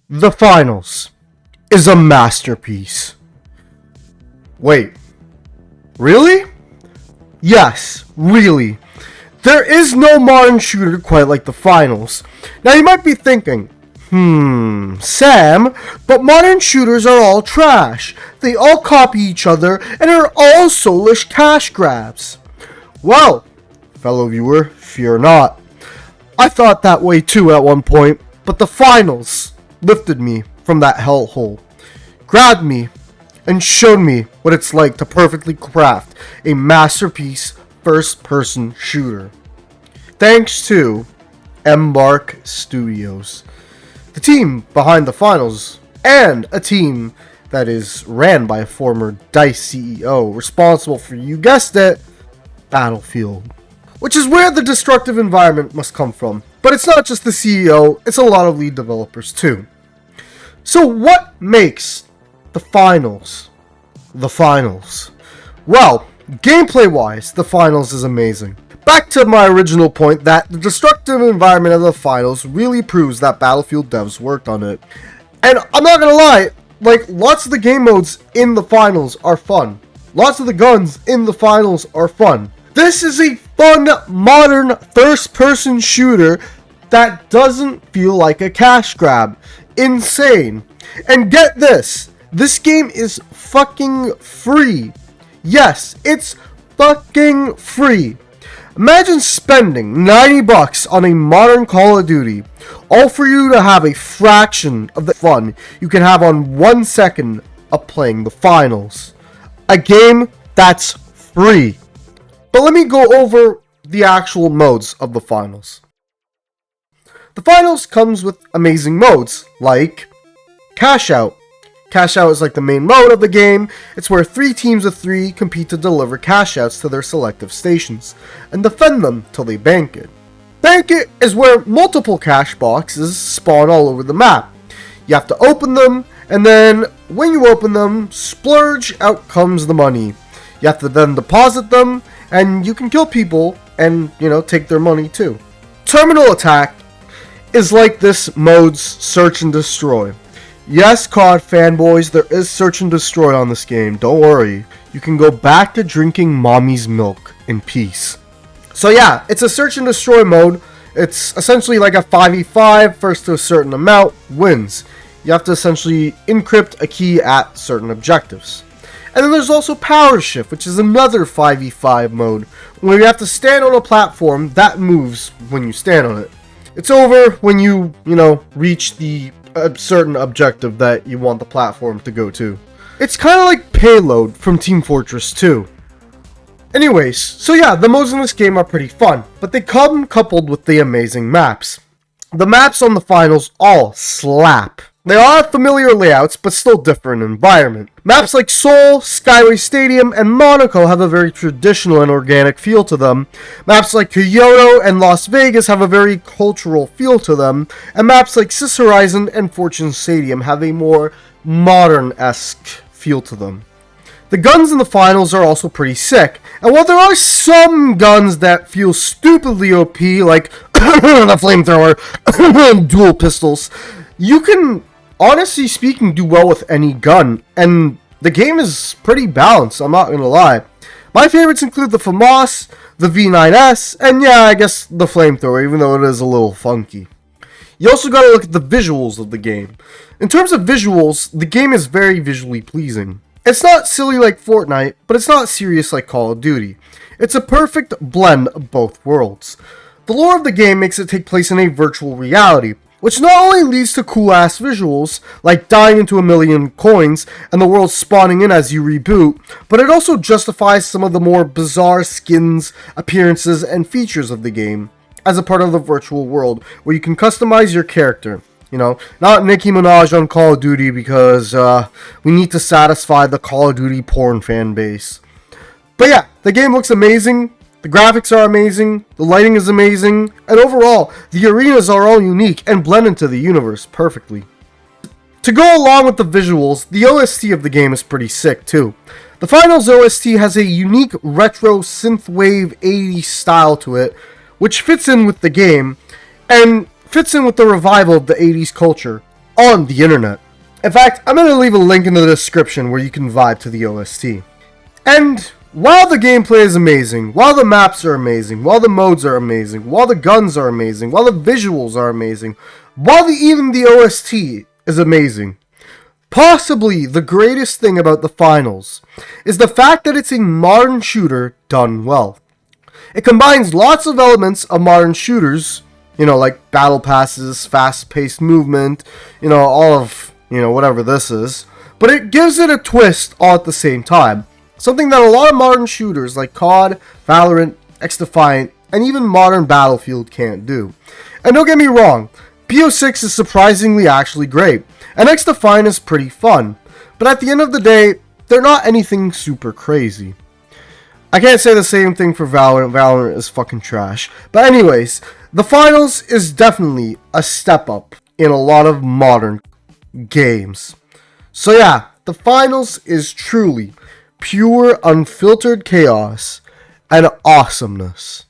The Finals is a masterpiece. Wait, really? Yes, really. There is no modern shooter quite like The Finals. Now you might be thinking, Sam, but modern shooters are all trash. They all copy each other and are all soulish cash grabs. Well, fellow viewer, fear not. I thought that way too at one point, but The Finals lifted me from that hellhole, grabbed me, and showed me what it's like to perfectly craft a masterpiece first-person shooter. Thanks to Embark Studios, the team behind The Finals, and a team that is ran by a former DICE CEO responsible for, you guessed it, Battlefield. Which is where the destructive environment must come from. But it's not just the CEO, it's a lot of lead developers too. So what makes The Finals The Finals? Well, gameplay-wise, The Finals is amazing. Back to my original point that the destructive environment of The Finals really proves that Battlefield devs worked on it. And I'm not gonna lie, lots of the game modes in The Finals are fun. Lots of the guns in The Finals are fun. This is a fun, modern, first-person shooter that doesn't feel like a cash grab. Insane. And get this, this game is fucking free. Yes, it's fucking free. Imagine spending $90 on a modern Call of Duty, all for you to have a fraction of the fun you can have on 1 second of playing The Finals. A game that's free. But let me go over the actual modes of The Finals. The Finals comes with amazing modes, like Cash Out. Cash Out is like the main mode of the game. It's where 3 teams of 3 compete to deliver cash outs to their selective stations, and defend them till they bank it. Bank it is where multiple cash boxes spawn all over the map. You have to open them, and then when you open them, splurge, out comes the money. You have to then deposit them, and you can kill people and, take their money too. Terminal Attack is like this mode's Search and Destroy. Yes, COD fanboys, there is Search and Destroy on this game, don't worry. You can go back to drinking mommy's milk in peace. So yeah, it's a Search and Destroy mode. It's essentially like a 5v5, first to a certain amount, wins. You have to essentially encrypt a key at certain objectives. And then there's also Power Shift, which is another 5v5 mode, where you have to stand on a platform that moves when you stand on it. It's over when you, reach the certain objective that you want the platform to go to. It's kind of like Payload from Team Fortress 2. Anyways, so yeah, the modes in this game are pretty fun, but they come coupled with the amazing maps. The maps on The Finals all slap. They all have familiar layouts, but still different environment. Maps like Seoul, Skyway Stadium, and Monaco have a very traditional and organic feel to them. Maps like Kyoto and Las Vegas have a very cultural feel to them. And maps like Sis Horizon and Fortune Stadium have a more modern-esque feel to them. The guns in The Finals are also pretty sick. And while there are some guns that feel stupidly OP, like the flamethrower, dual pistols, you can, honestly speaking, do well with any gun, and the game is pretty balanced, I'm not gonna lie. My favorites include the FAMAS, the V9S, and yeah, I guess the flamethrower, even though it is a little funky. You also gotta look at the visuals of the game. In terms of visuals, the game is very visually pleasing. It's not silly like Fortnite, but it's not serious like Call of Duty. It's a perfect blend of both worlds. The lore of the game makes it take place in a virtual reality, which not only leads to cool-ass visuals, like dying into 1,000,000 coins and the world spawning in as you reboot, but it also justifies some of the more bizarre skins, appearances, and features of the game as a part of the virtual world, where you can customize your character. Not Nicki Minaj on Call of Duty because we need to satisfy the Call of Duty porn fan base. But yeah, the game looks amazing. The graphics are amazing, the lighting is amazing, and overall, the arenas are all unique and blend into the universe perfectly. To go along with the visuals, the OST of the game is pretty sick too. The Finals OST has a unique retro synthwave 80s style to it, which fits in with the game, and fits in with the revival of the 80s culture. on the internet. In fact, I'm going to leave a link in the description where you can vibe to the OST. And while the gameplay is amazing, while the maps are amazing, while the modes are amazing, while the guns are amazing, while the visuals are amazing, while even the OST is amazing, possibly the greatest thing about the finals is the fact that it's a modern shooter done well. It combines lots of elements of modern shooters, like battle passes, fast-paced movement, all of, whatever this is, but it gives it a twist all at the same time. Something that a lot of modern shooters like COD, Valorant, X-Defiant, and even modern Battlefield can't do. And don't get me wrong, BO6 is surprisingly actually great, and X-Defiant is pretty fun, but at the end of the day, they're not anything super crazy. I can't say the same thing for Valorant. Valorant is fucking trash. But anyways, the finals is definitely a step up in a lot of modern games. So yeah, the finals is truly pure unfiltered chaos and awesomeness.